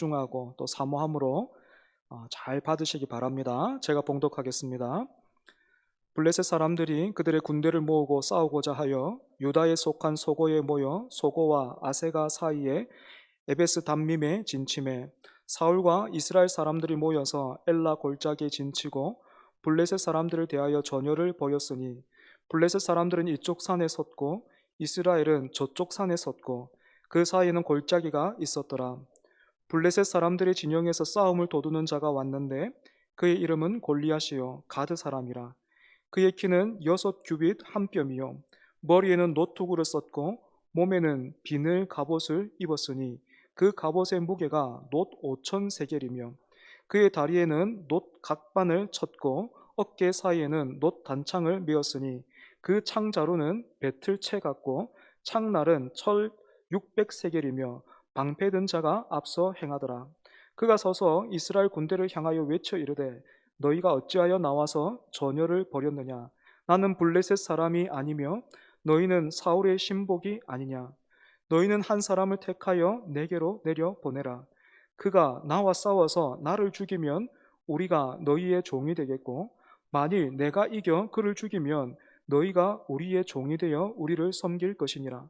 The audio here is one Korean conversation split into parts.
집중하고 또 사모함으로 잘 받으시기 바랍니다. 제가 봉독하겠습니다. 블레셋 사람들이 그들의 군대를 모으고 싸우고자 하여 유다에 속한 소고에 모여 소고와 아세가 사이에 에베스 담밈에 진침해 사울과 이스라엘 사람들이 모여서 엘라 골짜기에 진치고 블레셋 사람들을 대하여 전열을 벌였으니 블레셋 사람들은 이쪽 산에 섰고 이스라엘은 저쪽 산에 섰고 그 사이에는 골짜기가 있었더라. 블레셋 사람들의 진영에서 싸움을 도두는 자가 왔는데 그의 이름은 골리앗이요 가드 사람이라. 그의 키는 6규빗 한 뼘이요 머리에는 노투구를 썼고 몸에는 비늘 갑옷을 입었으니 그 갑옷의 무게가 놋 5,000세겔이며 그의 다리에는 놋 각반을 쳤고 어깨 사이에는 놋 단창을 메었으니 그 창자루는 배틀채 같고 창날은 철 600세겔이며 방패든 자가 앞서 행하더라. 그가 서서 이스라엘 군대를 향하여 외쳐 이르되 너희가 어찌하여 나와서 전열을 벌였느냐? 나는 블레셋 사람이 아니며 너희는 사울의 신복이 아니냐? 너희는 한 사람을 택하여 내게로 내려 보내라. 그가 나와 싸워서 나를 죽이면 우리가 너희의 종이 되겠고 만일 내가 이겨 그를 죽이면 너희가 우리의 종이 되어 우리를 섬길 것이니라.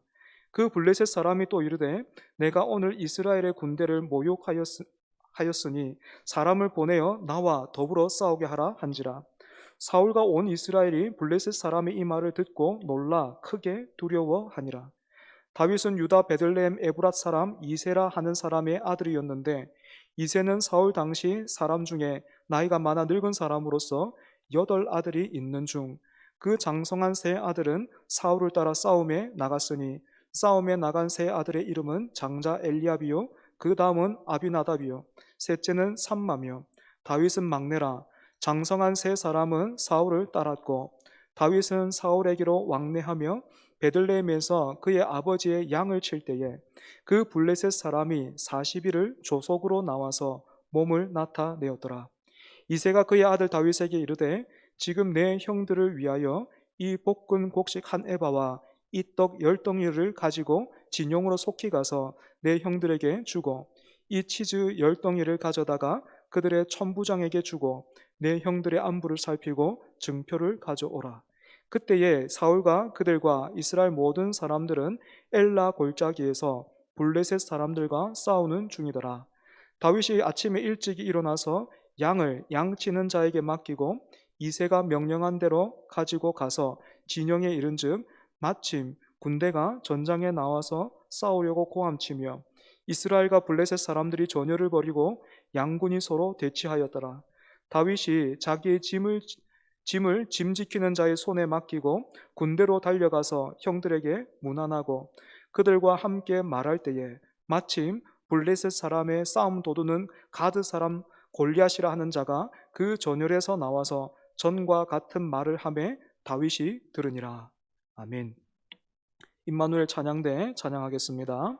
그 블레셋 사람이 또 이르되 내가 오늘 이스라엘의 군대를 모욕하였으니 사람을 보내어 나와 더불어 싸우게 하라 한지라. 사울과 온 이스라엘이 블레셋 사람의 이 말을 듣고 놀라 크게 두려워하니라. 다윗은 유다 베들레헴 에브랏 사람 이세라 하는 사람의 아들이었는데 이세는 사울 당시 사람 중에 나이가 많아 늙은 사람으로서 8 아들이 있는 중 그 장성한 세 아들은 사울을 따라 싸움에 나갔으니 싸움에 나간 세 아들의 이름은 장자 엘리압이요 그 다음은 아비나답이요 셋째는 삼마며 다윗은 막내라. 장성한 세 사람은 사울을 따랐고 다윗은 사울에게로 왕래하며 베들레헴에서 그의 아버지의 양을 칠 때에 그 블레셋 사람이 40일을 조속으로 나와서 몸을 나타내었더라. 이새가 그의 아들 다윗에게 이르되 지금 내 형들을 위하여 이 볶은 곡식 한 에바와 이 떡 10덩이를 가지고 진영으로 속히 가서 내 형들에게 주고 이 치즈 10덩이를 가져다가 그들의 천부장에게 주고 내 형들의 안부를 살피고 증표를 가져오라. 그때에 사울과 그들과 이스라엘 모든 사람들은 엘라 골짜기에서 블레셋 사람들과 싸우는 중이더라. 다윗이 아침에 일찍이 일어나서 양을 양치는 자에게 맡기고 이새가 명령한 대로 가지고 가서 진영에 이른즉 마침 군대가 전장에 나와서 싸우려고 고함치며 이스라엘과 블레셋 사람들이 전열을 벌이고 양군이 서로 대치하였더라. 다윗이 자기의 짐을 짐 지키는 자의 손에 맡기고 군대로 달려가서 형들에게 문안하고 그들과 함께 말할 때에 마침 블레셋 사람의 싸움 도두는 가드 사람 골리앗이라 하는 자가 그 전열에서 나와서 전과 같은 말을 하매 다윗이 들으니라. 아멘. 임마누엘 찬양대 찬양하겠습니다.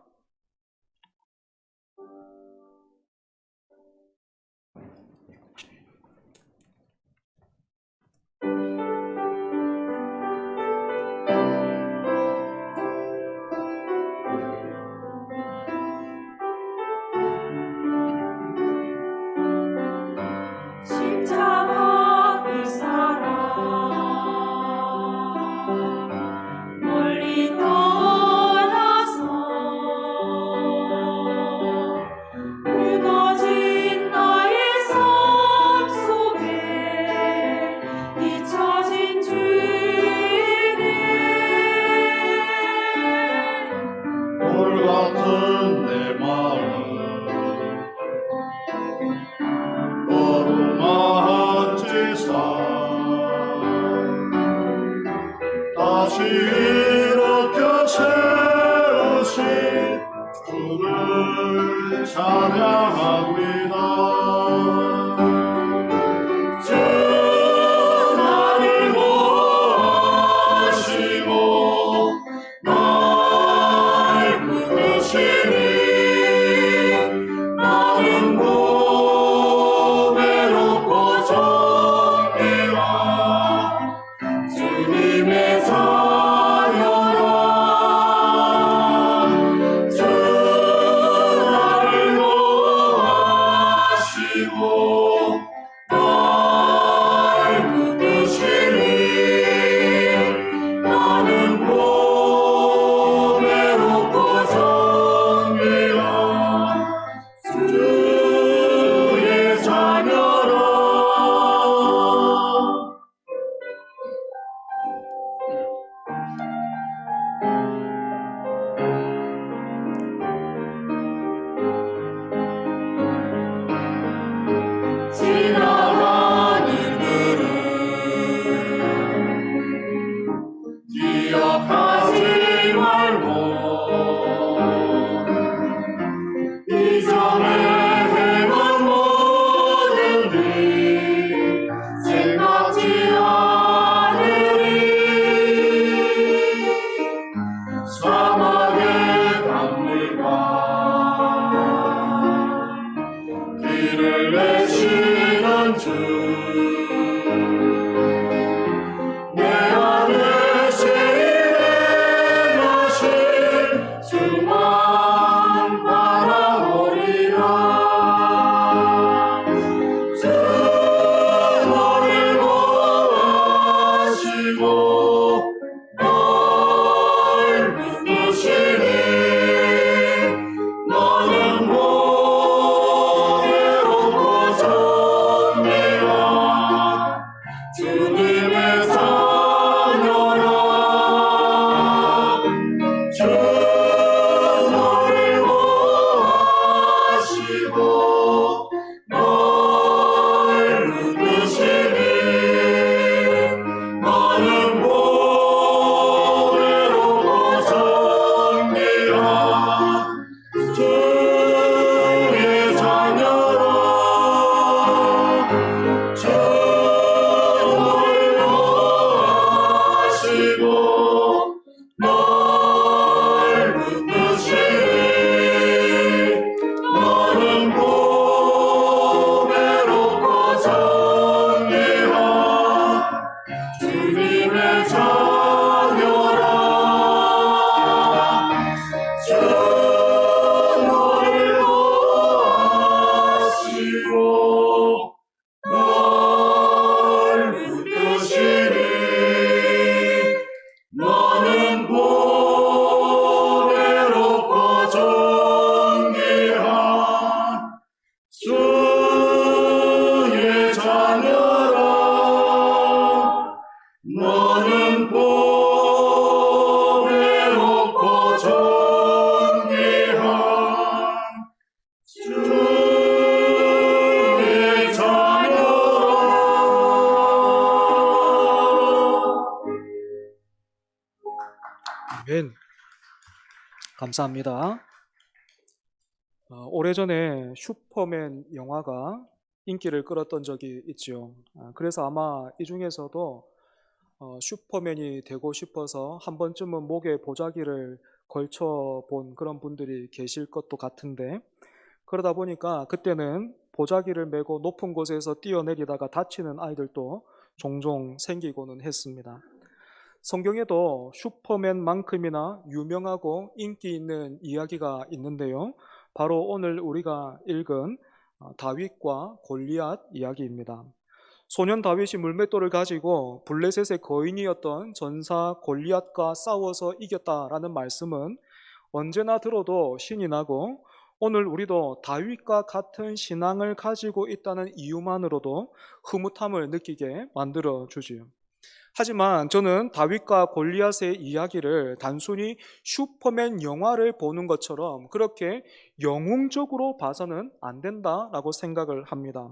피를 내시는 주, 내 안에 세임의 나신 주만 바라보리라. 주 너를 구하시고 널 붙드시니 너는 보배롭고 존귀한 주님의 자녀라. 주 너를 구하시고 널 붙드시니 너는 보배롭고 존귀한 주의 자녀라. 주 너를 구하시고 널 붙드시니 너는 보배롭고 존귀한 주님의 자녀라. 주 너를 구하시고 널 붙드시니 너는 보배롭고 존귀한 주의 자녀라. 너는 보배롭고 존귀한 주의 자녀라. 아멘. 감사합니다. 오래전에 슈퍼맨 영화가 인기를 끌었던 적이 있죠. 그래서 아마 이 중에서도 슈퍼맨이 되고 싶어서 한 번쯤은 목에 보자기를 걸쳐 본 그런 분들이 계실 것도 같은데, 그러다 보니까 그때는 보자기를 메고 높은 곳에서 뛰어내리다가 다치는 아이들도 종종 생기고는 했습니다. 성경에도 슈퍼맨만큼이나 유명하고 인기 있는 이야기가 있는데요. 바로 오늘 우리가 읽은 다윗과 골리앗 이야기입니다. 소년 다윗이 물맷돌을 가지고 블레셋의 거인이었던 전사 골리앗과 싸워서 이겼다라는 말씀은 언제나 들어도 신이 나고, 오늘 우리도 다윗과 같은 신앙을 가지고 있다는 이유만으로도 흐뭇함을 느끼게 만들어 주지요. 하지만 저는 다윗과 골리앗의 이야기를 단순히 슈퍼맨 영화를 보는 것처럼 그렇게 영웅적으로 봐서는 안 된다라고 생각을 합니다.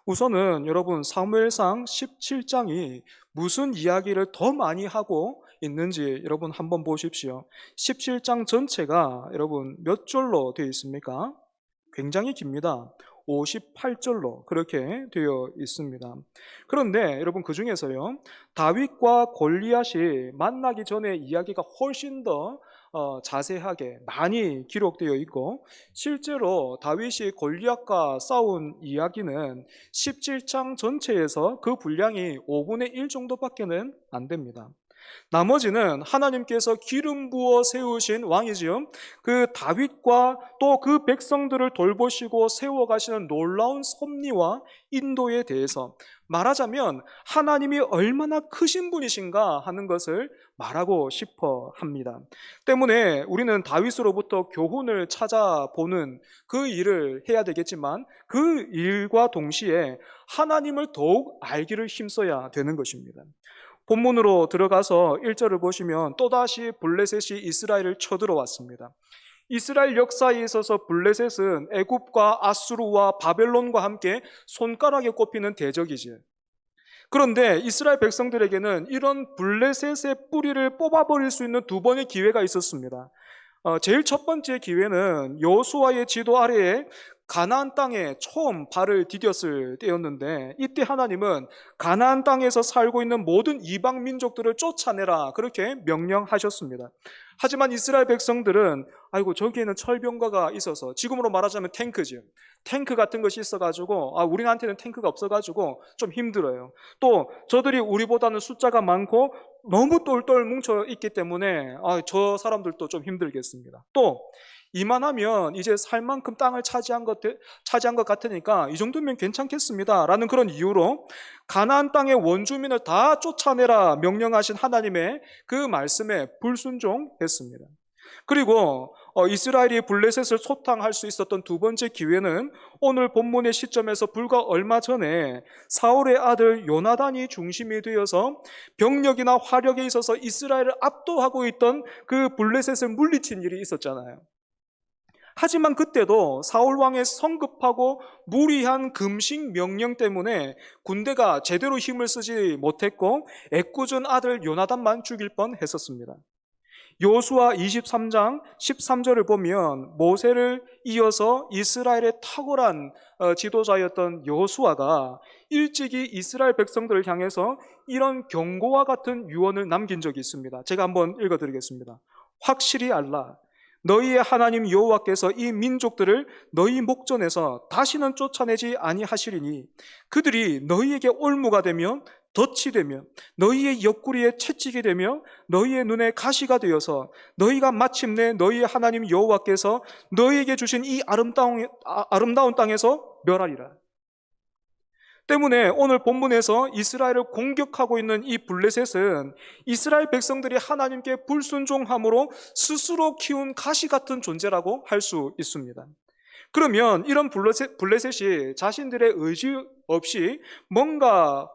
우선은 여러분, 사무엘상 17장이 무슨 이야기를 더 많이 하고 있는지 여러분 한번 보십시오. 17장 전체가 여러분 몇 절로 되어 있습니까? 굉장히 깁니다. 58절로 그렇게 되어 있습니다. 그런데 여러분, 그 중에서요, 다윗과 골리앗이 만나기 전에 이야기가 훨씬 더 자세하게 많이 기록되어 있고, 실제로 다윗이 골리앗과 싸운 이야기는 17장 전체에서 그 분량이 5분의 1 정도밖에는 안 됩니다. 나머지는 하나님께서 기름 부어 세우신 왕이지요, 그 다윗과 또 그 백성들을 돌보시고 세워가시는 놀라운 섭리와 인도에 대해서, 말하자면 하나님이 얼마나 크신 분이신가 하는 것을 말하고 싶어 합니다. 때문에 우리는 다윗으로부터 교훈을 찾아보는 그 일을 해야 되겠지만, 그 일과 동시에 하나님을 더욱 알기를 힘써야 되는 것입니다. 본문으로 들어가서 1절을 보시면 또다시 블레셋이 이스라엘을 쳐들어왔습니다. 이스라엘 역사에 있어서 블레셋은 애굽과 아수르와 바벨론과 함께 손가락에 꼽히는 대적이지. 그런데 이스라엘 백성들에게는 이런 블레셋의 뿌리를 뽑아버릴 수 있는 두 번의 기회가 있었습니다. 제일 첫 번째 기회는 여호수아의 지도 아래에 가나안 땅에 처음 발을 디뎠을 때였는데, 이때 하나님은 가나안 땅에서 살고 있는 모든 이방 민족들을 쫓아내라 그렇게 명령하셨습니다. 하지만 이스라엘 백성들은 아이고 저기에는 철병거가 있어서, 지금으로 말하자면 탱크죠. 탱크 같은 것이 있어가지고 우리한테는 탱크가 없어가지고 좀 힘들어요. 또 저들이 우리보다는 숫자가 많고 너무 똘똘 뭉쳐 있기 때문에 저 사람들도 좀 힘들겠습니다. 또 이만하면 이제 살 만큼 땅을 차지한 것 같으니까 이 정도면 괜찮겠습니다 라는 그런 이유로 가나안 땅의 원주민을 다 쫓아내라 명령하신 하나님의 그 말씀에 불순종했습니다. 그리고 이스라엘이 블레셋을 소탕할 수 있었던 두 번째 기회는 오늘 본문의 시점에서 불과 얼마 전에 사울의 아들 요나단이 중심이 되어서 병력이나 화력에 있어서 이스라엘을 압도하고 있던 그 블레셋을 물리친 일이 있었잖아요. 하지만 그때도 사울 왕의 성급하고 무리한 금식 명령 때문에 군대가 제대로 힘을 쓰지 못했고 애꿎은 아들 요나단만 죽일 뻔했었습니다. 여호수아 23장 13절을 보면 모세를 이어서 이스라엘의 탁월한 지도자였던 여호수아가 일찍이 이스라엘 백성들을 향해서 이런 경고와 같은 유언을 남긴 적이 있습니다. 제가 한번 읽어드리겠습니다. 확실히 알라. 너희의 하나님 여호와께서 이 민족들을 너희 목전에서 다시는 쫓아내지 아니하시리니 그들이 너희에게 올무가 되며 덫이 되며 너희의 옆구리에 채찍이 되며 너희의 눈에 가시가 되어서 너희가 마침내 너희의 하나님 여호와께서 너희에게 주신 이 아름다운 땅에서 멸하리라. 때문에 오늘 본문에서 이스라엘을 공격하고 있는 이 블레셋은 이스라엘 백성들이 하나님께 불순종함으로 스스로 키운 가시 같은 존재라고 할 수 있습니다. 그러면 이런 블레셋이 자신들의 의지 없이 뭔가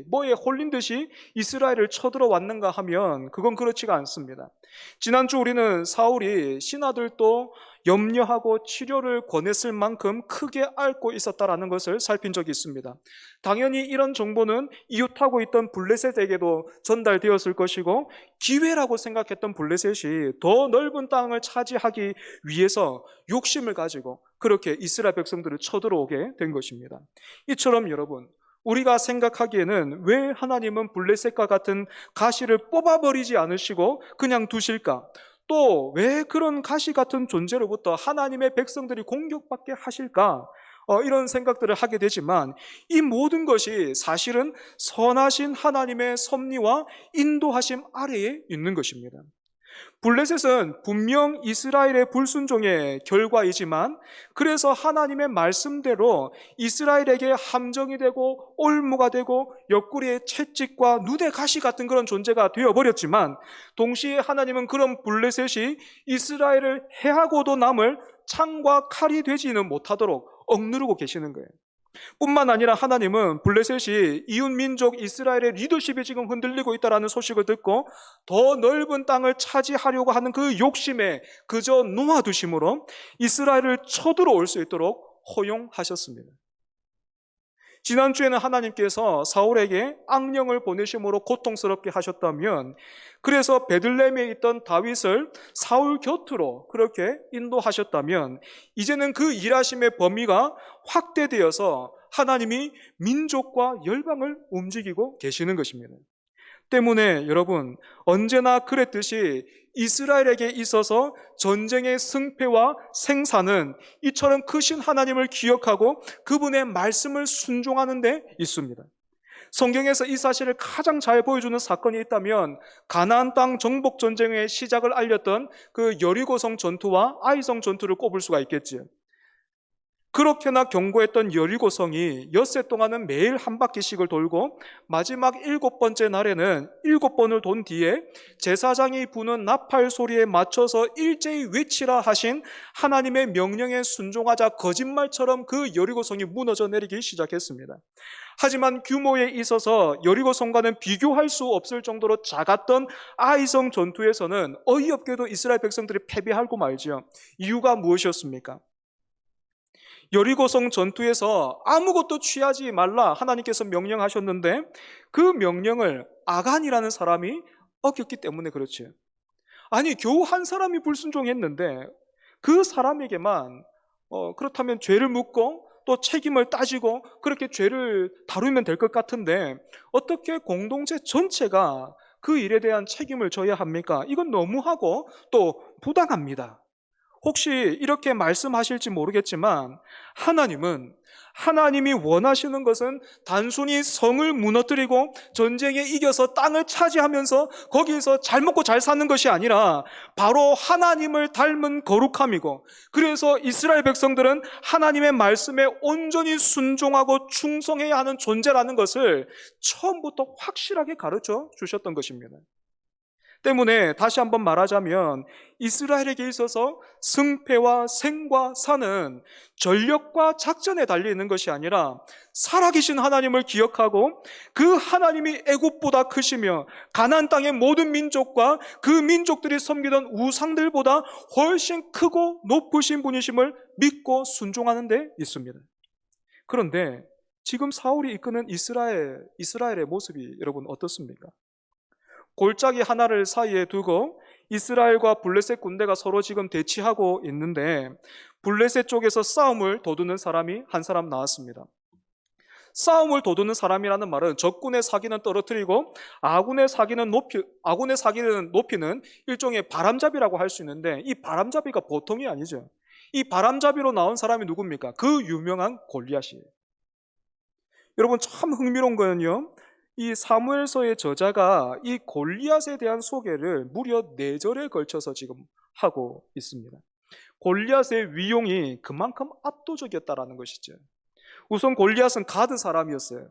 뭐에 홀린 듯이 이스라엘을 쳐들어왔는가 하면 그건 그렇지가 않습니다. 지난주 우리는 사울이 신하들도 염려하고 치료를 권했을 만큼 크게 앓고 있었다라는 것을 살핀 적이 있습니다. 당연히 이런 정보는 이웃하고 있던 블레셋에게도 전달되었을 것이고 기회라고 생각했던 블레셋이 더 넓은 땅을 차지하기 위해서 욕심을 가지고 그렇게 이스라엘 백성들을 쳐들어오게 된 것입니다. 이처럼 여러분, 우리가 생각하기에는 왜 하나님은 블레셋과 같은 가시를 뽑아버리지 않으시고 그냥 두실까? 또 왜 그런 가시 같은 존재로부터 하나님의 백성들이 공격받게 하실까? 이런 생각들을 하게 되지만 이 모든 것이 사실은 선하신 하나님의 섭리와 인도하심 아래에 있는 것입니다. 블레셋은 분명 이스라엘의 불순종의 결과이지만 그래서 하나님의 말씀대로 이스라엘에게 함정이 되고 올무가 되고 옆구리에 채찍과 눈에 가시 같은 그런 존재가 되어버렸지만 동시에 하나님은 그런 블레셋이 이스라엘을 해하고도 남을 창과 칼이 되지는 못하도록 억누르고 계시는 거예요. 뿐만 아니라 하나님은 블레셋이 이웃 민족 이스라엘의 리더십이 지금 흔들리고 있다는 소식을 듣고 더 넓은 땅을 차지하려고 하는 그 욕심에 그저 놓아두심으로 이스라엘을 쳐들어올 수 있도록 허용하셨습니다. 지난주에는 하나님께서 사울에게 악령을 보내심으로 고통스럽게 하셨다면 그래서 베들레헴에 있던 다윗을 사울 곁으로 그렇게 인도하셨다면 이제는 그 일하심의 범위가 확대되어서 하나님이 민족과 열방을 움직이고 계시는 것입니다. 때문에 여러분 언제나 그랬듯이 이스라엘에게 있어서 전쟁의 승패와 생사는 이처럼 크신 하나님을 기억하고 그분의 말씀을 순종하는 데 있습니다. 성경에서 이 사실을 가장 잘 보여주는 사건이 있다면 가나안 땅 정복 전쟁의 시작을 알렸던 그 여리고성 전투와 아이성 전투를 꼽을 수가 있겠지요. 그렇게나 견고했던 여리고성이 엿새 동안은 매일 한 바퀴씩을 돌고 마지막 7번째 날에는 7번을 돈 뒤에 제사장이 부는 나팔 소리에 맞춰서 일제히 외치라 하신 하나님의 명령에 순종하자 거짓말처럼 그 여리고성이 무너져 내리기 시작했습니다. 하지만 규모에 있어서 여리고성과는 비교할 수 없을 정도로 작았던 아이성 전투에서는 어이없게도 이스라엘 백성들이 패배하고 말지요. 이유가 무엇이었습니까? 여리고성 전투에서 아무것도 취하지 말라 하나님께서 명령하셨는데 그 명령을 아간이라는 사람이 어겼기 때문에 그렇지. 아니 겨우 한 사람이 불순종했는데 그 사람에게만 그렇다면 죄를 묻고 또 책임을 따지고 그렇게 죄를 다루면 될 것 같은데 어떻게 공동체 전체가 그 일에 대한 책임을 져야 합니까? 이건 너무하고 또 부당합니다. 혹시 이렇게 말씀하실지 모르겠지만 하나님이 원하시는 것은 단순히 성을 무너뜨리고 전쟁에 이겨서 땅을 차지하면서 거기에서 잘 먹고 잘 사는 것이 아니라 바로 하나님을 닮은 거룩함이고, 그래서 이스라엘 백성들은 하나님의 말씀에 온전히 순종하고 충성해야 하는 존재라는 것을 처음부터 확실하게 가르쳐 주셨던 것입니다. 때문에 다시 한번 말하자면 이스라엘에게 있어서 승패와 생과 사는 전력과 작전에 달려 있는 것이 아니라 살아계신 하나님을 기억하고 그 하나님이 애굽보다 크시며 가나안 땅의 모든 민족과 그 민족들이 섬기던 우상들보다 훨씬 크고 높으신 분이심을 믿고 순종하는 데 있습니다. 그런데 지금 사울이 이끄는 이스라엘의 모습이 여러분 어떻습니까? 골짜기 하나를 사이에 두고 이스라엘과 블레셋 군대가 서로 지금 대치하고 있는데, 블레셋 쪽에서 싸움을 도두는 사람이 한 사람 나왔습니다. 싸움을 도두는 사람이라는 말은 적군의 사기는 떨어뜨리고 아군의 사기는 높이는 일종의 바람잡이라고 할 수 있는데, 이 바람잡이가 보통이 아니죠. 이 바람잡이로 나온 사람이 누굽니까? 그 유명한 골리앗이에요. 여러분, 참 흥미로운 거는요, 이 사무엘서의 저자가 이 골리앗에 대한 소개를 무려 4절에 걸쳐서 지금 하고 있습니다. 골리앗의 위용이 그만큼 압도적이었다라는 것이죠. 우선 골리앗은 가드 사람이었어요.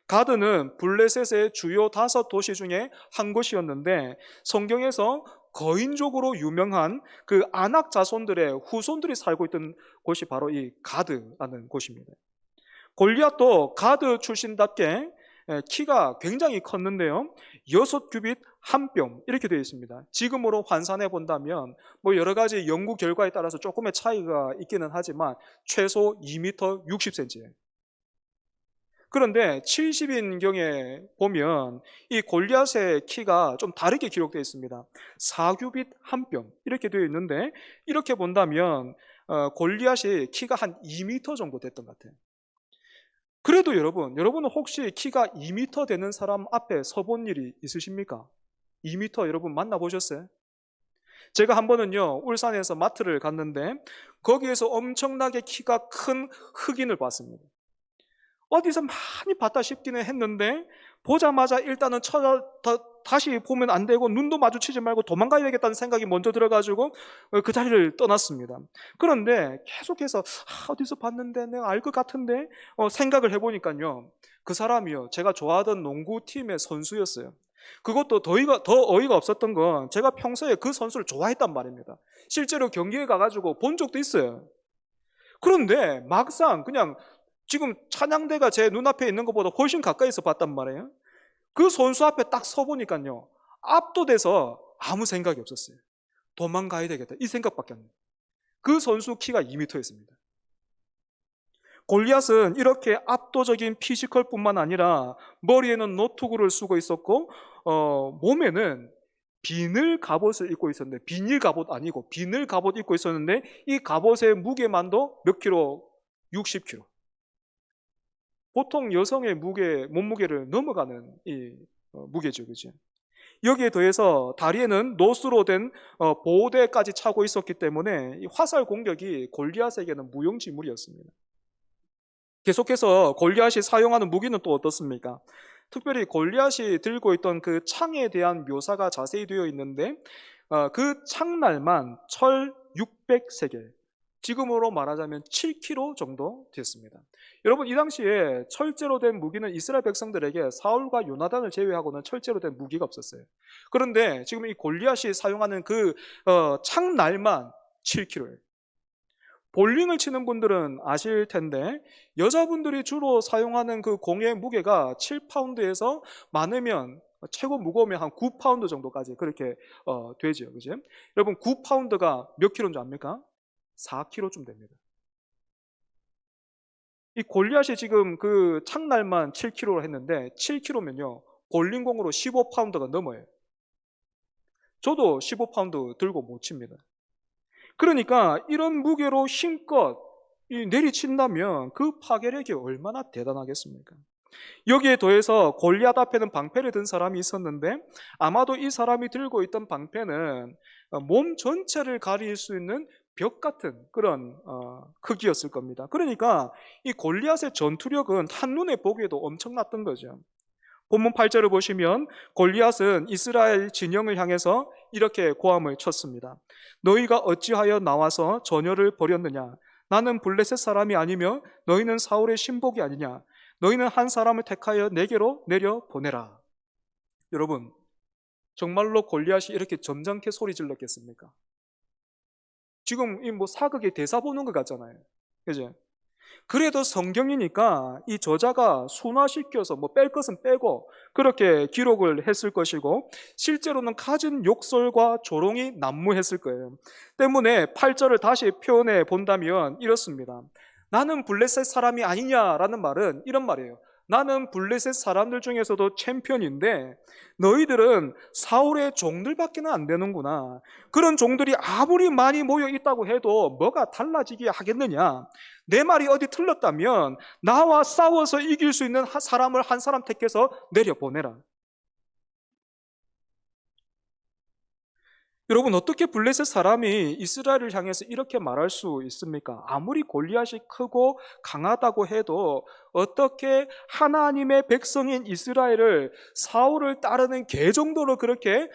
가드는 블레셋의 주요 5도시 중에 한 곳이었는데, 성경에서 거인족으로 유명한 그 아낙 자손들의 후손들이 살고 있던 곳이 바로 이 가드라는 곳입니다. 골리앗도 가드 출신답게 키가 굉장히 컸는데요, 6규빗 1뼘 이렇게 되어 있습니다. 지금으로 환산해 본다면 뭐 여러 가지 연구 결과에 따라서 조금의 차이가 있기는 하지만 최소 2m 60cm예요. 그런데 70인경에 보면 이 골리앗의 키가 좀 다르게 기록되어 있습니다. 4규빗 1뼘 이렇게 되어 있는데, 이렇게 본다면 골리앗이 키가 한 2m 정도 됐던 것 같아요. 그래도 여러분은 혹시 키가 2m 되는 사람 앞에 서본 일이 있으십니까? 2m 여러분 만나보셨어요? 제가 한 번은요, 울산에서 마트를 갔는데 거기에서 엄청나게 키가 큰 흑인을 봤습니다. 어디서 많이 봤다 싶기는 했는데 보자마자 일단은 다시 보면 안 되고 눈도 마주치지 말고 도망가야 되겠다는 생각이 먼저 들어가지고 그 자리를 떠났습니다. 그런데 계속해서 어디서 봤는데 내가 알 것 같은데 생각을 해보니까요, 그 사람이요, 제가 좋아하던 농구팀의 선수였어요. 그것도 더 어이가 없었던 건 제가 평소에 그 선수를 좋아했단 말입니다. 실제로 경기에 가가지고 본 적도 있어요. 그런데 막상 그냥 지금 찬양대가 제 눈앞에 있는 것보다 훨씬 가까이서 봤단 말이에요. 그 선수 앞에 딱 서보니까요, 압도돼서 아무 생각이 없었어요. 도망가야 되겠다 이 생각밖에 안 나요. 그 선수 키가 2m였습니다. 골리앗은 이렇게 압도적인 피지컬뿐만 아니라 머리에는 노트구를 쓰고 있었고 몸에는 비늘 갑옷을 입고 있었는데, 비닐 갑옷 아니고 비늘 갑옷 입고 있었는데, 이 갑옷의 무게만도 몇 킬로? 60kg. 보통 여성의 몸무게를 넘어가는 이 무게죠, 그죠? 여기에 더해서 다리에는 노스로 된 보호대까지 차고 있었기 때문에 이 화살 공격이 골리앗에게는 무용지물이었습니다. 계속해서 골리앗이 사용하는 무기는 또 어떻습니까? 특별히 골리앗이 들고 있던 그 창에 대한 묘사가 자세히 되어 있는데, 그 창날만 철 600세겔, 지금으로 말하자면 7kg 정도 됐습니다. 여러분, 이 당시에 철제로 된 무기는 이스라엘 백성들에게 사울과 요나단을 제외하고는 철제로 된 무기가 없었어요. 그런데 지금 이 골리앗이 사용하는 그 창날만 7kg예요. 볼링을 치는 분들은 아실 텐데 여자분들이 주로 사용하는 그 공의 무게가 7파운드에서 많으면 최고 무거우면 한 9파운드 정도까지 그렇게 되죠. 그죠? 여러분, 9파운드가 몇 킬로인 줄 압니까? 4kg쯤 됩니다. 이 골리앗이 지금 그 창날만 7kg로 했는데 7kg면요, 볼링공으로 15파운드가 넘어요. 저도 15파운드 들고 못 칩니다. 그러니까 이런 무게로 힘껏 내리친다면 그 파괴력이 얼마나 대단하겠습니까? 여기에 더해서 골리앗 앞에는 방패를 든 사람이 있었는데 아마도 이 사람이 들고 있던 방패는 몸 전체를 가릴 수 있는 벽 같은 그런 크기였을 겁니다. 그러니까 이 골리앗의 전투력은 한눈에 보기에도 엄청났던 거죠. 본문 8절을 보시면 골리앗은 이스라엘 진영을 향해서 이렇게 고함을 쳤습니다. 너희가 어찌하여 나와서 전열을 벌였느냐? 나는 블레셋 사람이 아니며 너희는 사울의 신복이 아니냐? 너희는 한 사람을 택하여 내게로 내려 보내라. 여러분, 정말로 골리앗이 이렇게 점잖게 소리 질렀겠습니까? 지금 이 뭐 사극의 대사 보는 것 같잖아요. 그죠? 그래도 성경이니까 이 저자가 순화시켜서 뭐 뺄 것은 빼고 그렇게 기록을 했을 것이고 실제로는 갖은 욕설과 조롱이 난무했을 거예요. 때문에 8절을 다시 표현해 본다면 이렇습니다. 나는 블레셋 사람이 아니냐라는 말은 이런 말이에요. 나는 블레셋 사람들 중에서도 챔피언인데 너희들은 사울의 종들밖에는 안 되는구나. 그런 종들이 아무리 많이 모여 있다고 해도 뭐가 달라지기 하겠느냐. 내 말이 어디 틀렸다면 나와 싸워서 이길 수 있는 사람을 한 사람 택해서 내려보내라. 여러분, 어떻게 블레셋 사람이 이스라엘을 향해서 이렇게 말할 수 있습니까? 아무리 골리앗이 크고 강하다고 해도 어떻게 하나님의 백성인 이스라엘을 사울을 따르는 개 정도로 그렇게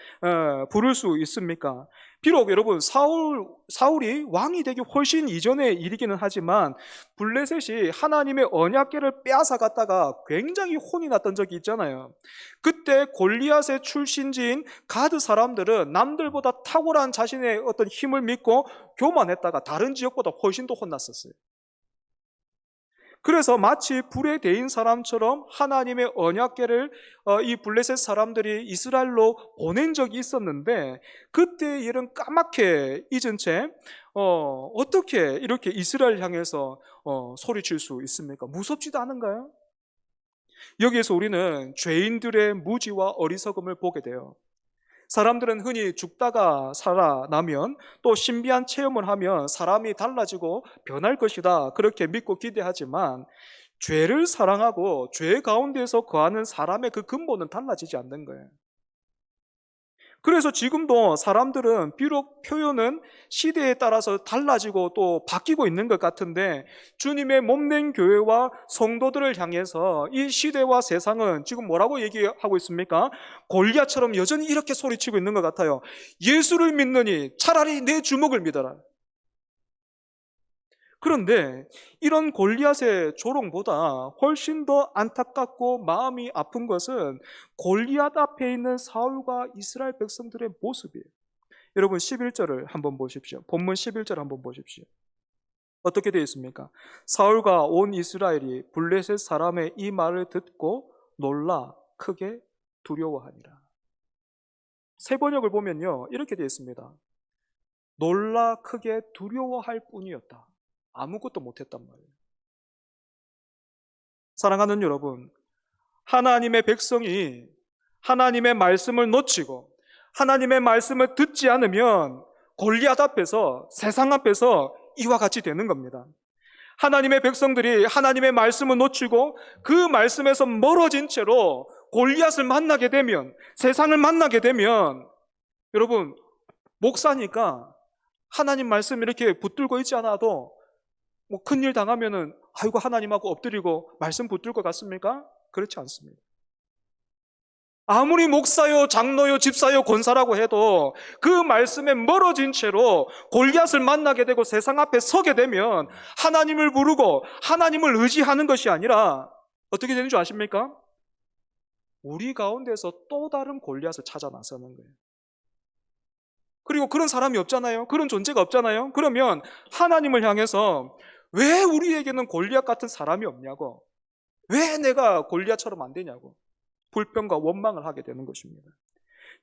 부를 수 있습니까? 비록 여러분 사울이 왕이 되기 훨씬 이전의 일이기는 하지만 블레셋이 하나님의 언약궤를 빼앗아 갔다가 굉장히 혼이 났던 적이 있잖아요. 그때 골리앗의 출신지인 가드 사람들은 남들보다 탁월한 자신의 어떤 힘을 믿고 교만했다가 다른 지역보다 훨씬 더 혼났었어요. 그래서 마치 불에 데인 사람처럼 하나님의 언약궤를 이 블레셋 사람들이 이스라엘로 보낸 적이 있었는데 그때의 일은 까맣게 잊은 채 어떻게 이렇게 이스라엘 향해서 소리칠 수 있습니까? 무섭지도 않은가요? 여기에서 우리는 죄인들의 무지와 어리석음을 보게 돼요. 사람들은 흔히 죽다가 살아나면 또 신비한 체험을 하면 사람이 달라지고 변할 것이다 그렇게 믿고 기대하지만 죄를 사랑하고 죄 가운데서 거하는 사람의 그 근본은 달라지지 않는 거예요. 그래서 지금도 사람들은 비록 표현은 시대에 따라서 달라지고 또 바뀌고 있는 것 같은데 주님의 몸된 교회와 성도들을 향해서 이 시대와 세상은 지금 뭐라고 얘기하고 있습니까? 골리앗처럼 여전히 이렇게 소리치고 있는 것 같아요. 예수를 믿느니 차라리 내 주먹을 믿어라. 그런데 이런 골리앗의 조롱보다 훨씬 더 안타깝고 마음이 아픈 것은 골리앗 앞에 있는 사울과 이스라엘 백성들의 모습이에요. 여러분 11절을 한번 보십시오. 본문 11절 한번 보십시오. 어떻게 되어 있습니까? 사울과 온 이스라엘이 블레셋 사람의 이 말을 듣고 놀라 크게 두려워하니라. 세 번역을 보면요 이렇게 되어 있습니다. 놀라 크게 두려워할 뿐이었다. 아무것도 못했단 말이에요. 사랑하는 여러분, 하나님의 백성이 하나님의 말씀을 놓치고 하나님의 말씀을 듣지 않으면 골리앗 앞에서 세상 앞에서 이와 같이 되는 겁니다. 하나님의 백성들이 하나님의 말씀을 놓치고 그 말씀에서 멀어진 채로 골리앗을 만나게 되면 세상을 만나게 되면 여러분 목사니까 하나님 말씀 이렇게 붙들고 있지 않아도 뭐 큰일 당하면은 아이고 하나님하고 엎드리고 말씀 붙들 것 같습니까? 그렇지 않습니다. 아무리 목사요, 장로요, 집사요, 권사라고 해도 그 말씀에 멀어진 채로 골리앗을 만나게 되고 세상 앞에 서게 되면 하나님을 부르고 하나님을 의지하는 것이 아니라 어떻게 되는 줄 아십니까? 우리 가운데서 또 다른 골리앗을 찾아 나서는 거예요. 그리고 그런 사람이 없잖아요. 그런 존재가 없잖아요. 그러면 하나님을 향해서 왜 우리에게는 골리앗 같은 사람이 없냐고, 왜 내가 골리앗처럼 안 되냐고 불평과 원망을 하게 되는 것입니다.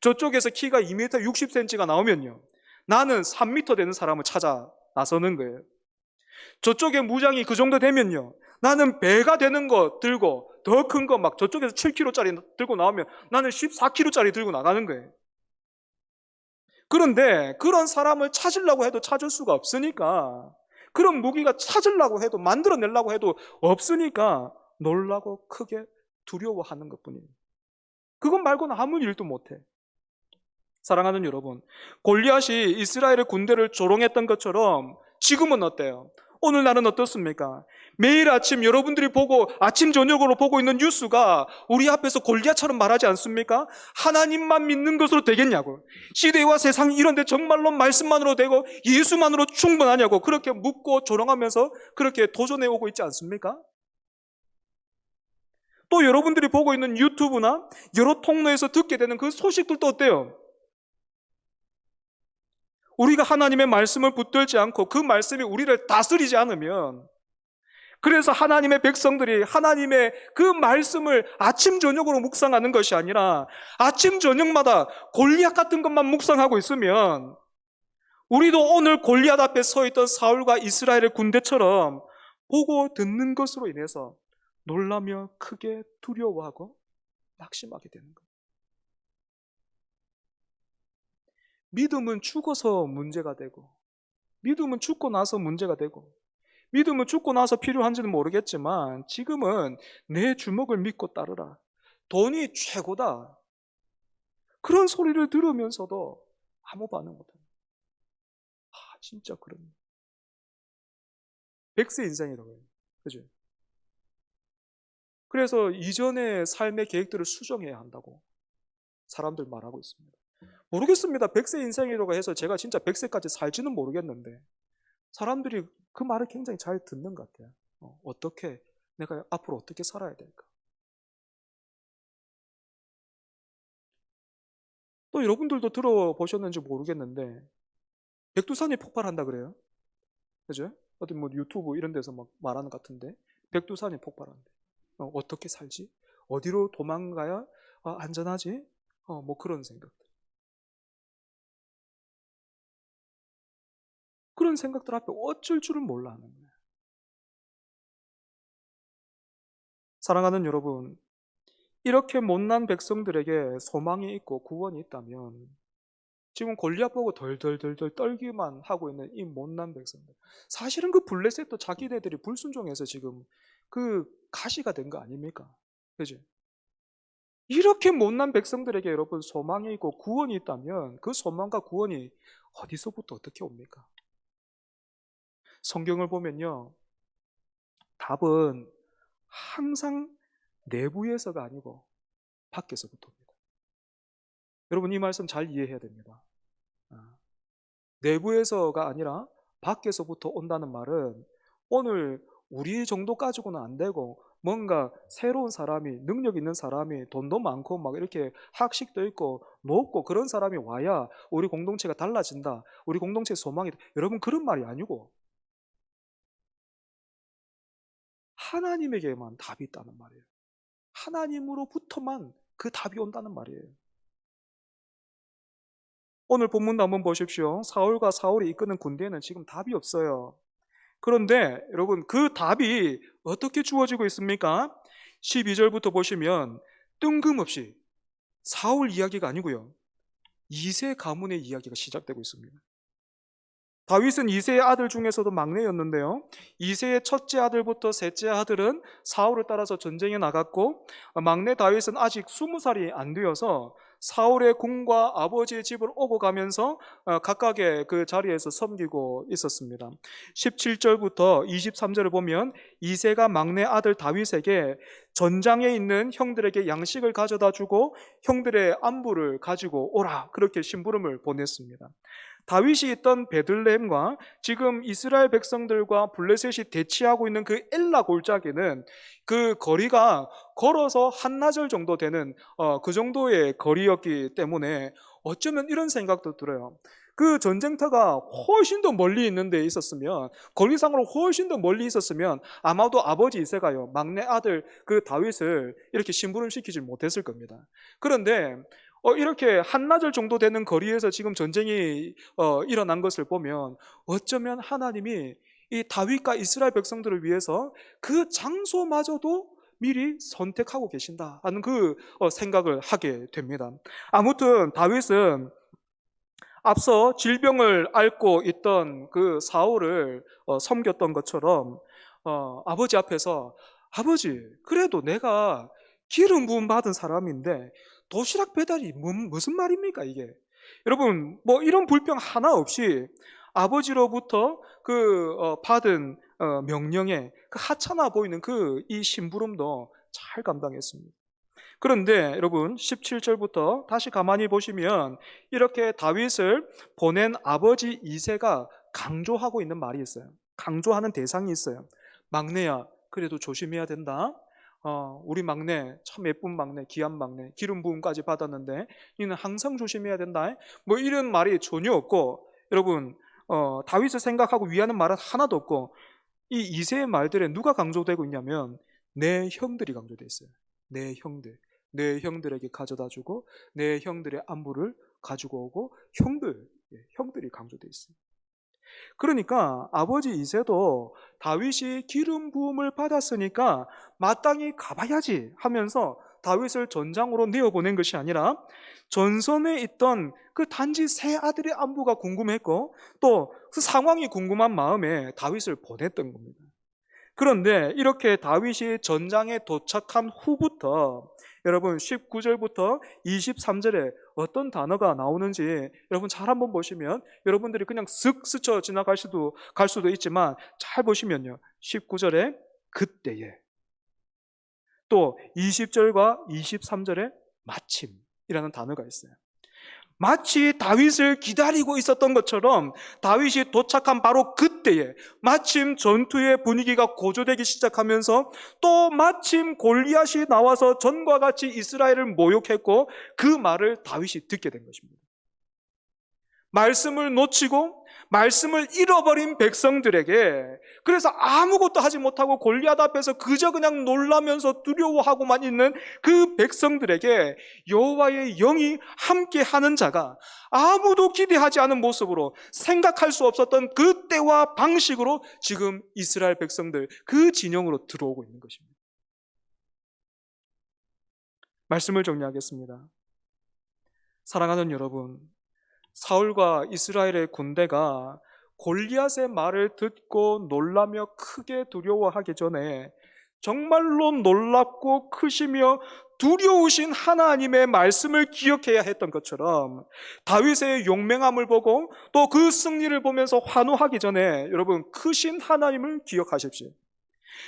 저쪽에서 키가 2m 60cm가 나오면요 나는 3m 되는 사람을 찾아 나서는 거예요. 저쪽에 무장이 그 정도 되면요 나는 배가 되는 거 들고 더 큰 거 막 저쪽에서 7kg짜리 들고 나오면 나는 14kg짜리 들고 나가는 거예요. 그런데 그런 사람을 찾으려고 해도 찾을 수가 없으니까, 그런 무기가 찾으려고 해도 만들어내려고 해도 없으니까 놀라고 크게 두려워하는 것뿐이에요. 그것 말고는 아무 일도 못해. 사랑하는 여러분, 골리앗이 이스라엘의 군대를 조롱했던 것처럼 지금은 어때요? 오늘날은 어떻습니까? 매일 아침 여러분들이 아침 저녁으로 보고 있는 뉴스가 우리 앞에서 골리앗처럼 말하지 않습니까? 하나님만 믿는 것으로 되겠냐고. 시대와 세상 이런데 정말로 말씀만으로 되고 예수만으로 충분하냐고 그렇게 묻고 조롱하면서 그렇게 도전해 오고 있지 않습니까? 또 여러분들이 보고 있는 유튜브나 여러 통로에서 듣게 되는 그 소식들도 어때요? 우리가 하나님의 말씀을 붙들지 않고 그 말씀이 우리를 다스리지 않으면, 그래서 하나님의 백성들이 하나님의 그 말씀을 아침 저녁으로 묵상하는 것이 아니라 아침 저녁마다 골리앗 같은 것만 묵상하고 있으면 우리도 오늘 골리앗 앞에 서 있던 사울과 이스라엘의 군대처럼 보고 듣는 것으로 인해서 놀라며 크게 두려워하고 낙심하게 되는 거예요. 믿음은 죽어서 문제가 되고, 믿음은 죽고 나서 문제가 되고, 믿음은 죽고 나서 필요한지는 모르겠지만 지금은 내 주먹을 믿고 따르라, 돈이 최고다, 그런 소리를 들으면서도 아무 반응 못합니다. 진짜 그런 백세 인생이라고 해요. 그죠? 그래서 이전의 삶의 계획들을 수정해야 한다고 사람들 말하고 있습니다. 모르겠습니다. 백세 인생이라고 해서 제가 진짜 백세까지 살지는 모르겠는데 사람들이 그 말을 굉장히 잘 듣는 것 같아요. 어떻게, 내가 앞으로 어떻게 살아야 될까? 또 여러분들도 들어보셨는지 모르겠는데 백두산이 폭발한다 그래요. 그죠? 어디 뭐 유튜브 이런 데서 막 말하는 것 같은데 백두산이 폭발한대. 어떻게 살지? 어디로 도망가야 안전하지? 뭐 그런 생각들. 그런 생각들 앞에 어쩔 줄은 몰라 하는 거예요. 사랑하는 여러분, 이렇게 못난 백성들에게 소망이 있고 구원이 있다면 지금 골리앗 보고 덜덜덜덜 떨기만 하고 있는 이 못난 백성들, 사실은 그 블레셋도 자기네들이 불순종해서 지금 그 가시가 된 거 아닙니까? 그죠? 이렇게 못난 백성들에게 여러분 소망이 있고 구원이 있다면 그 소망과 구원이 어디서부터 어떻게 옵니까? 성경을 보면요, 답은 항상 내부에서가 아니고 밖에서부터 옵니다. 여러분 이 말씀 잘 이해해야 됩니다. 내부에서가 아니라 밖에서부터 온다는 말은 오늘 우리 정도 가지고는 안 되고 뭔가 새로운 사람이, 능력 있는 사람이, 돈도 많고 막 이렇게 학식도 있고 높고 그런 사람이 와야 우리 공동체가 달라진다, 우리 공동체의 소망이다, 여러분 그런 말이 아니고 하나님에게만 답이 있다는 말이에요. 하나님으로부터만 그 답이 온다는 말이에요. 오늘 본문도 한번 보십시오. 사울과 사울이 이끄는 군대에는 지금 답이 없어요. 그런데 여러분 그 답이 어떻게 주어지고 있습니까? 12절부터 보시면 뜬금없이 사울 이야기가 아니고요, 이세 가문의 이야기가 시작되고 있습니다. 다윗은 이세의 아들 중에서도 막내였는데요, 이세의 첫째 아들부터 셋째 아들은 사울을 따라서 전쟁에 나갔고 막내 다윗은 아직 20살이 안 되어서 사울의 궁과 아버지의 집을 오고 가면서 각각의 그 자리에서 섬기고 있었습니다. 17절부터 23절을 보면 이세가 막내 아들 다윗에게 전장에 있는 형들에게 양식을 가져다 주고 형들의 안부를 가지고 오라, 그렇게 심부름을 보냈습니다. 다윗이 있던 베들레헴과 지금 이스라엘 백성들과 블레셋이 대치하고 있는 그 엘라 골짜기는 그 거리가 걸어서 한나절 정도 되는 그 정도의 거리였기 때문에 어쩌면 이런 생각도 들어요. 그 전쟁터가 훨씬 더 멀리 있는 데 있었으면, 거리상으로 훨씬 더 멀리 있었으면 아마도 아버지 이세가요, 막내 아들 그 다윗을 이렇게 심부름시키지 못했을 겁니다. 그런데 이렇게 한나절 정도 되는 거리에서 지금 전쟁이 일어난 것을 보면 어쩌면 하나님이 이 다윗과 이스라엘 백성들을 위해서 그 장소마저도 미리 선택하고 계신다 하는 그 생각을 하게 됩니다. 아무튼 다윗은 앞서 질병을 앓고 있던 그 사울을 섬겼던 것처럼 아버지 앞에서, 아버지 그래도 내가 기름 부음 받은 사람인데 도시락 배달이 무슨 말입니까 이게? 여러분 뭐 이런 불평 하나 없이 아버지로부터 받은 명령에 그 하찮아 보이는 이 심부름도 잘 감당했습니다. 그런데 여러분 17절부터 다시 가만히 보시면 이렇게 다윗을 보낸 아버지 이새가 강조하고 있는 말이 있어요. 강조하는 대상이 있어요. 막내야, 그래도 조심해야 된다. 우리 막내 참 예쁜 막내, 귀한 막내, 기름 부음까지 받았는데 이는 항상 조심해야 된다. 뭐 이런 말이 전혀 없고, 여러분 다윗을 생각하고 위하는 말은 하나도 없고, 이 이새의 말들에 누가 강조되고 있냐면 내 형들이 강조되어 있어요. 내 형들, 내 형들에게 가져다 주고 내 형들의 안부를 가지고 오고 형들이 강조되어 있어요. 그러니까 아버지 이새도 다윗이 기름 부음을 받았으니까 마땅히 가봐야지 하면서 다윗을 전장으로 내어보낸 것이 아니라 전선에 있던 그 단지 세 아들의 안부가 궁금했고 또 그 상황이 궁금한 마음에 다윗을 보냈던 겁니다. 그런데 이렇게 다윗이 전장에 도착한 후부터 여러분 19절부터 23절에 어떤 단어가 나오는지 여러분 잘 한번 보시면, 여러분들이 그냥 쓱 스쳐 지나갈 수도 있지만 잘 보시면요, 19절에 그때에, 또 20절과 23절에 마침이라는 단어가 있어요. 마치 다윗을 기다리고 있었던 것처럼 다윗이 도착한 바로 그때에 마침 전투의 분위기가 고조되기 시작하면서 또 마침 골리앗이 나와서 전과 같이 이스라엘을 모욕했고 그 말을 다윗이 듣게 된 것입니다. 말씀을 놓치고 말씀을 잃어버린 백성들에게, 그래서 아무것도 하지 못하고 골리앗 앞에서 그저 그냥 놀라면서 두려워하고만 있는 그 백성들에게 여호와의 영이 함께하는 자가 아무도 기대하지 않은 모습으로, 생각할 수 없었던 그 때와 방식으로 지금 이스라엘 백성들 그 진영으로 들어오고 있는 것입니다. 말씀을 정리하겠습니다. 사랑하는 여러분, 사울과 이스라엘의 군대가 골리앗의 말을 듣고 놀라며 크게 두려워하기 전에 정말로 놀랍고 크시며 두려우신 하나님의 말씀을 기억해야 했던 것처럼 다윗의 용맹함을 보고 또 그 승리를 보면서 환호하기 전에 여러분 크신 하나님을 기억하십시오.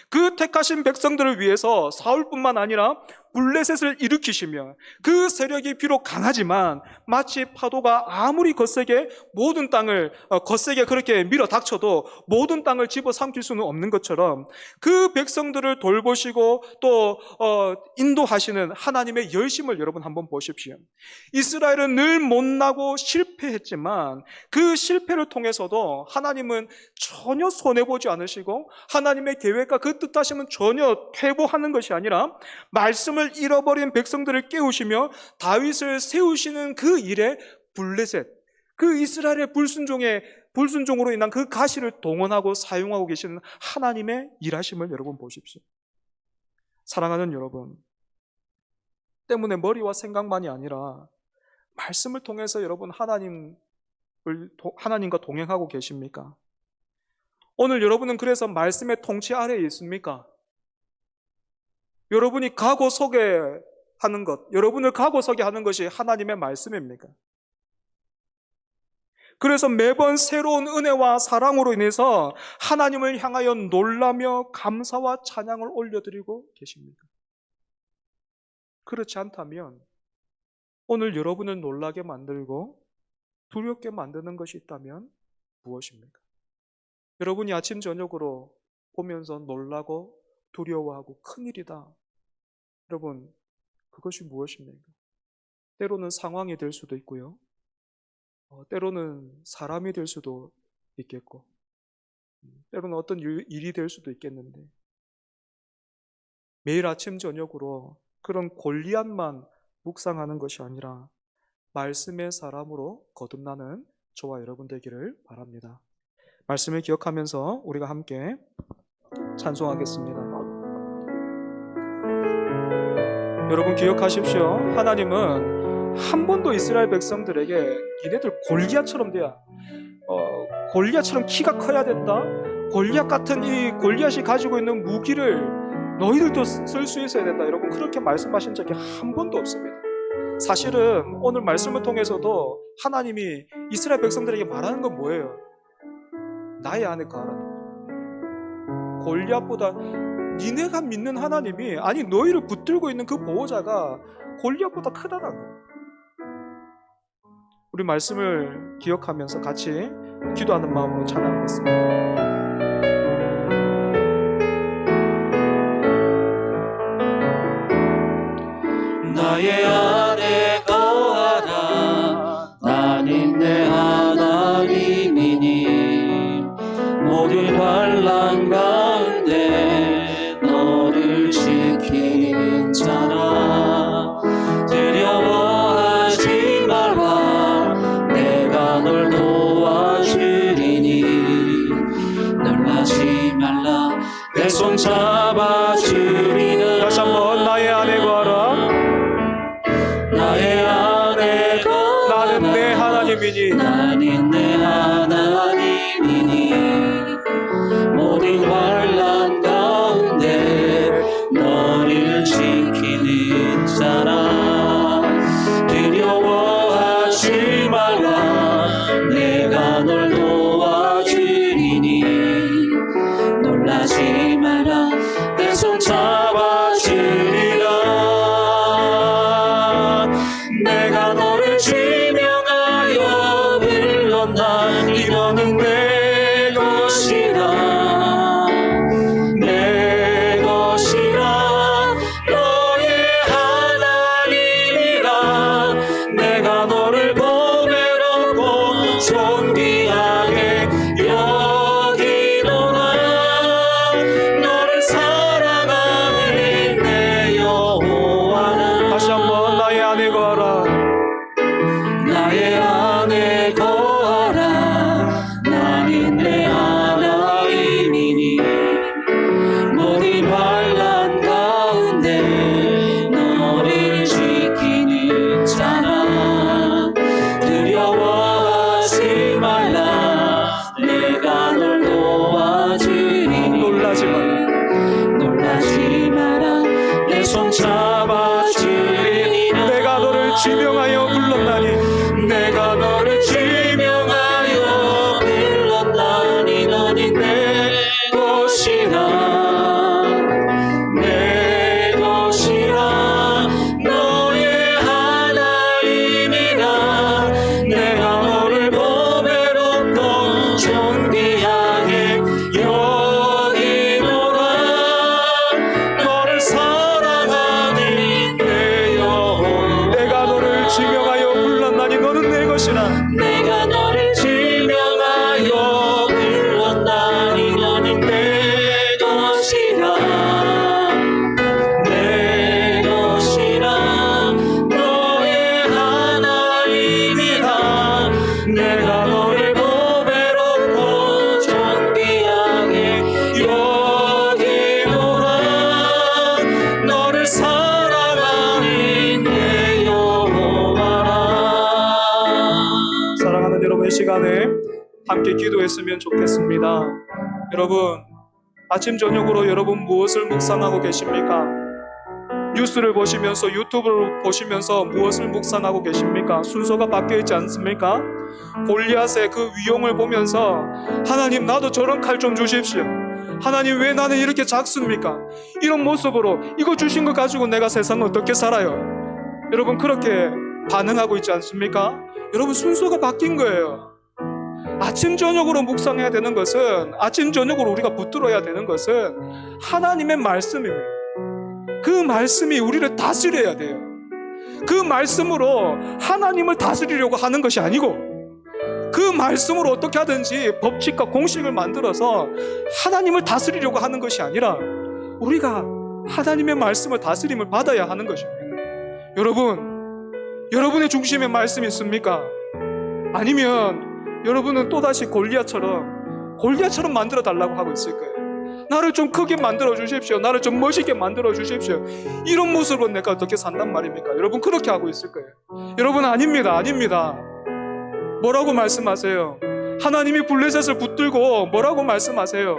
그 택하신 백성들을 위해서 사울뿐만 아니라 블레셋을 일으키시며 그 세력이 비록 강하지만 마치 파도가 아무리 거세게 그렇게 밀어 닥쳐도 모든 땅을 집어삼킬 수는 없는 것처럼 그 백성들을 돌보시고 또 인도하시는 하나님의 열심을 여러분 한번 보십시오. 이스라엘은 늘 못나고 실패했지만 그 실패를 통해서도 하나님은 전혀 손해보지 않으시고 하나님의 계획과 그 뜻하심은 전혀 퇴보하는 것이 아니라 말씀을 잃어버린 백성들을 깨우시며 다윗을 세우시는 그 일에 블레셋, 그 이스라엘의 불순종으로 인한 그 가시를 동원하고 사용하고 계시는 하나님의 일하심을 여러분 보십시오. 사랑하는 여러분, 때문에 머리와 생각만이 아니라 말씀을 통해서 여러분 하나님과 동행하고 계십니까? 오늘 여러분은 그래서 말씀의 통치 아래에 있습니까? 여러분이 가고 서게 하는 것, 여러분을 가고 서게 하는 것이 하나님의 말씀입니까? 그래서 매번 새로운 은혜와 사랑으로 인해서 하나님을 향하여 놀라며 감사와 찬양을 올려드리고 계십니까? 그렇지 않다면 오늘 여러분을 놀라게 만들고 두렵게 만드는 것이 있다면 무엇입니까? 여러분이 아침 저녁으로 보면서 놀라고 두려워하고 큰일이다. 여러분, 그것이 무엇입니까? 때로는 상황이 될 수도 있고요. 때로는 사람이 될 수도 있겠고, 때로는 어떤 일이 될 수도 있겠는데, 매일 아침 저녁으로 그런 골리앗만 묵상하는 것이 아니라 말씀의 사람으로 거듭나는 저와 여러분 되기를 바랍니다. 말씀을 기억하면서 우리가 함께 찬송하겠습니다. 여러분 기억하십시오. 하나님은 한 번도 이스라엘 백성들에게 니네들 골리앗처럼 돼야, 골리앗처럼 키가 커야 된다, 골리앗 같은 이 골리앗이 가지고 있는 무기를 너희들도 쓸 수 있어야 된다. 여러분 그렇게 말씀하신 적이 한 번도 없습니다. 사실은 오늘 말씀을 통해서도 하나님이 이스라엘 백성들에게 말하는 건 뭐예요? 나의 안에 거하라. 골리앗보다 니네가 믿는 하나님이, 아니 너희를 붙들고 있는 그 보호자가 골리앗보다 크다는 거예요. 우리 말씀을 기억하면서 같이 기도하는 마음으로 찬양하겠습니다. 나의 안에 거하라. 나는 내 하나님이니 모든 환난 가운데 너를 지키는 자라. 두려워하지 말라. 내가 널 도와주리니 놀라지 말라. 내 손 잡아주리니. 다시 한번 나의 안에 거하라. 나의 안에 거하라. 나는 내 하나님이니 나는 내 하나님이니 모든 환난 가운데 너를 지키는 자라. 두려워하지 말라. 내가 널 도와주리니 놀라지 마라. 내 손 잡아주리라. 내가 너를 지명하여 불렀나니 너는 내 것이라. 내 것이라. 너의 하나님이라. 내가 너를 보배롭고 존귀하게 여기노라. 너를 사랑하는 내 여호와라. 다시 한번 나의 안에 거하라. 나의 안에 거하라. 나는 내 하나님이니 모든 환난 가운데 너를 지키는 자라. 두려워하지 말라. 내가 널 도와주리니 놀라지 말라. 놀라지 마라. 내 손 잡아주리니 내가 너를 지명하여 불렀나니 내가 너를 지명하여 불렀나니 너는 내 것이라. 내 것이라. 너의 하나님이라. 내가 너를 보배롭고 존귀하게 여기노라. 너를 사랑하는 내 영혼. 내가 너를 지명하여 불렀나니 너는 내 것이라. 내가 너를 지명하여 불렀나니 너는 내 것이라. 내 것이라. 너의 하나님이라. 내가 너를 보배롭고 존귀하게 여기노라. 너를 사랑하는 내 여호와라. 사랑하는 여러분, 이 시간에 함께 기도했으면 좋겠습니다. 여러분, 아침 저녁으로 여러분 무엇을 묵상하고 계십니까? 뉴스를 보시면서, 유튜브를 보시면서 무엇을 묵상하고 계십니까? 순서가 바뀌어 있지 않습니까? 골리앗의 그 위용을 보면서 하나님, 나도 저런 칼 좀 주십시오. 하나님, 왜 나는 이렇게 작습니까? 이런 모습으로 이거 주신 거 가지고 내가 세상 어떻게 살아요? 여러분, 그렇게 반응하고 있지 않습니까? 여러분, 순서가 바뀐 거예요. 아침 저녁으로 묵상해야 되는 것은, 아침 저녁으로 우리가 붙들어야 되는 것은 하나님의 말씀입니다. 그 말씀이 우리를 다스려야 돼요. 그 말씀으로 하나님을 다스리려고 하는 것이 아니고, 그 말씀으로 어떻게 하든지 법칙과 공식을 만들어서 하나님을 다스리려고 하는 것이 아니라 우리가 하나님의 말씀을 다스림을 받아야 하는 것입니다. 여러분, 여러분의 중심에 말씀이 있습니까? 아니면 여러분은 또다시 골리앗처럼 만들어 달라고 하고 있을 거예요. 나를 좀 크게 만들어 주십시오. 나를 좀 멋있게 만들어 주십시오. 이런 모습으로 내가 어떻게 산단 말입니까? 여러분, 그렇게 하고 있을 거예요. 여러분, 아닙니다. 뭐라고 말씀하세요? 하나님이 블레셋을 붙들고 뭐라고 말씀하세요?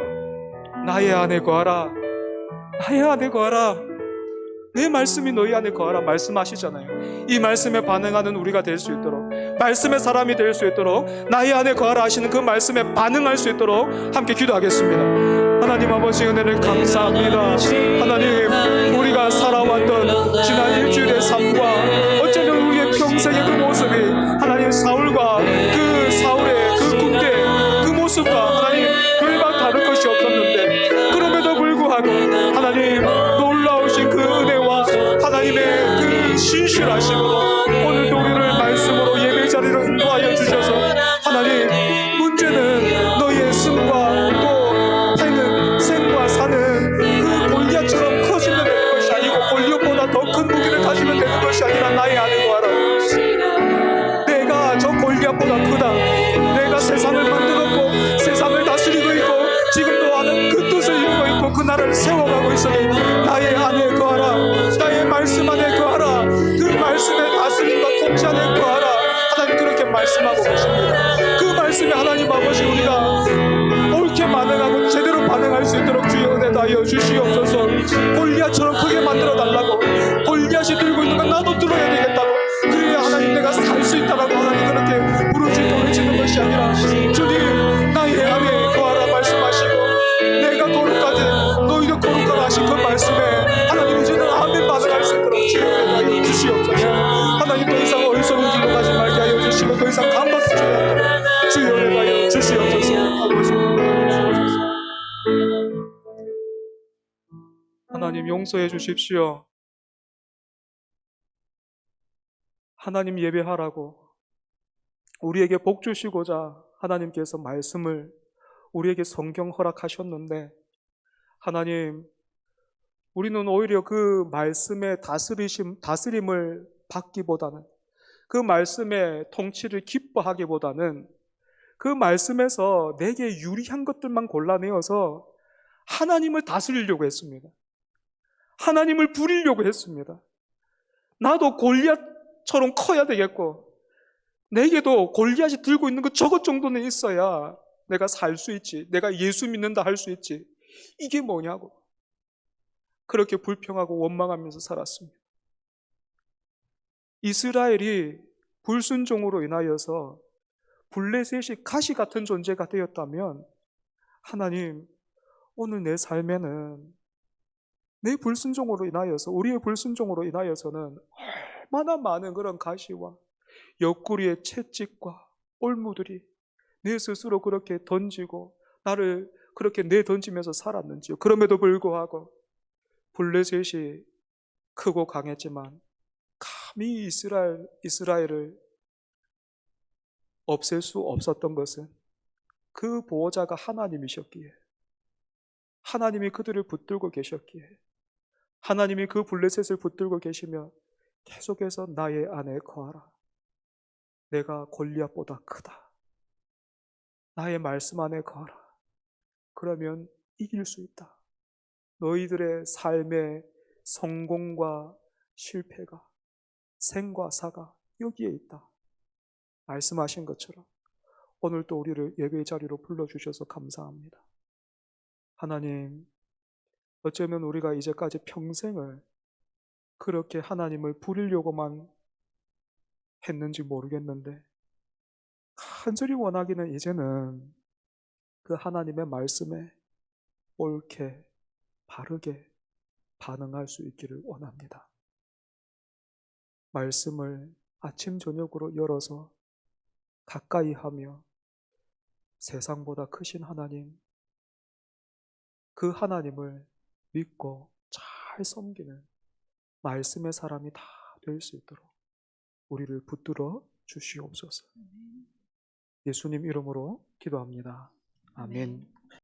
나의 안에 거하라. 나의 안에 거하라. 내 말씀이 너희 안에 거하라 말씀하시잖아요. 이 말씀에 반응하는 우리가 될 수 있도록, 말씀의 사람이 될 수 있도록, 나의 안에 거하라 하시는 그 말씀에 반응할 수 있도록 함께 기도하겠습니다. 하나님 아버지 은혜를 감사합니다. 하나님, 우리가 살아왔던 지난 일주일의 삶과 어쩌면 우리의 평생의 그 모습이 하나님 사울과 그 사울의 그 군대 그 모습과 하나님 별반 다를 것이 없었는데, 그럼에도 불구하고 하나님 놀라우신 그 은혜와 하나님의 그 신실하심으로 오늘도 우리를 말씀으로 예배 자리로 인도하여 주셔서, 하나님 문제는 너희의 승과 또 패는 생과 사는 그 골리앗처럼 커지면 되는 것이 아니고 골리앗보다 더 큰 무기를 가지면 되는 것이 아니라 나의 안에 거하라. 내가 저 골리앗보다 크다. 내가 세상을 만들었고 세상을 다스리고 있고 지금도 하는 그 뜻을 이루고 있고 그 나라를 세워가고 있으니 나의 안에 거하라. 나의 말씀 안에 거하라. 그 말씀의 다스림과 통치 안에 거하라. 하나님 그렇게 말씀하고 계십니다. 그 말씀에 하나님 아버지 우리가 옳게 반응하고 제대로 반응할 수 있도록 주여 은혜 다하여 주시옵소서. 골리앗처럼 크게 만들어 달라고, 골리앗이 들고 있는 건 나도 들어야 되겠다고, 그래야 하나님 내가 살 수 있다라고 하나님 그렇게 부르짖고 외치는 것이 아니라, 주님 나의 안에 거하라 말씀하시고 내가 거룩하지 너희도 거룩하라 하신 그 말씀에 하나님 이제는 아멘 반응할 수 있도록 주여 은혜 다하여 주시옵소서. 하나님 더 이상 어리석은 길로 가지 말게 하여 주시고 더 이상 감박하지 않도록 주여 은혜 다하여 주시옵소서. 아버지 하나님 용서해 주십시오. 하나님 예배하라고 우리에게 복 주시고자 하나님께서 말씀을 우리에게 성경 허락하셨는데, 하나님 우리는 오히려 그 말씀의 다스림을 받기보다는, 그 말씀의 통치를 기뻐하기보다는 그 말씀에서 내게 유리한 것들만 골라내어서 하나님을 다스리려고 했습니다. 하나님을 부리려고 했습니다. 나도 골리앗처럼 커야 되겠고 내게도 골리앗이 들고 있는 것 저것 정도는 있어야 내가 살 수 있지, 내가 예수 믿는다 할 수 있지, 이게 뭐냐고 그렇게 불평하고 원망하면서 살았습니다. 이스라엘이 불순종으로 인하여서 블레셋이 가시 같은 존재가 되었다면, 하나님 오늘 내 삶에는 내 불순종으로 인하여서, 우리의 불순종으로 인하여서는 얼마나 많은 그런 가시와 옆구리의 채찍과 올무들이 내 스스로 그렇게 던지고 나를 그렇게 내던지면서 살았는지요. 그럼에도 불구하고 블레셋이 크고 강했지만 감히 이스라엘을 없앨 수 없었던 것은 그 보호자가 하나님이셨기에, 하나님이 그들을 붙들고 계셨기에, 하나님이 그 블레셋을 붙들고 계시며 계속해서 나의 안에 거하라. 내가 골리앗보다 크다. 나의 말씀 안에 거하라. 그러면 이길 수 있다. 너희들의 삶의 성공과 실패가, 생과 사가 여기에 있다. 말씀하신 것처럼 오늘 또 우리를 예배의 자리로 불러주셔서 감사합니다. 하나님, 어쩌면 우리가 이제까지 평생을 그렇게 하나님을 부리려고만 했는지 모르겠는데, 간절히 원하기는 이제는 그 하나님의 말씀에 옳게 바르게 반응할 수 있기를 원합니다. 말씀을 아침 저녁으로 열어서 가까이 하며 세상보다 크신 하나님, 그 하나님을 믿고 잘 섬기는 말씀의 사람이 다 될 수 있도록 우리를 붙들어 주시옵소서. 예수님 이름으로 기도합니다. 아멘.